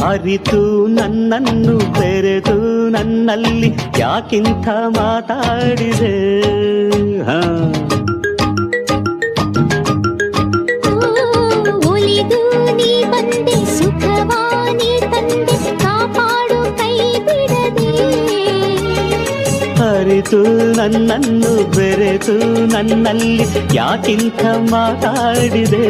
ಅರಿತು ನನ್ನನ್ನು ಬೆರೆತು ನನ್ನಲ್ಲಿ ಯಾಕಿಂತ ಮಾತಾಡಿದೆ. ಒಲಿದು ನೀ ಬಂದೆ ಸುಖವಾನಿ ತಂದೆ ಕಾಪಾಡು ಕೈ ಬಿಡದೆ. ಅರಿತು ನನ್ನನ್ನು ಬೆರೆತು ನನ್ನಲ್ಲಿ ಯಾಕಿಂತ ಮಾತಾಡಿದೆ.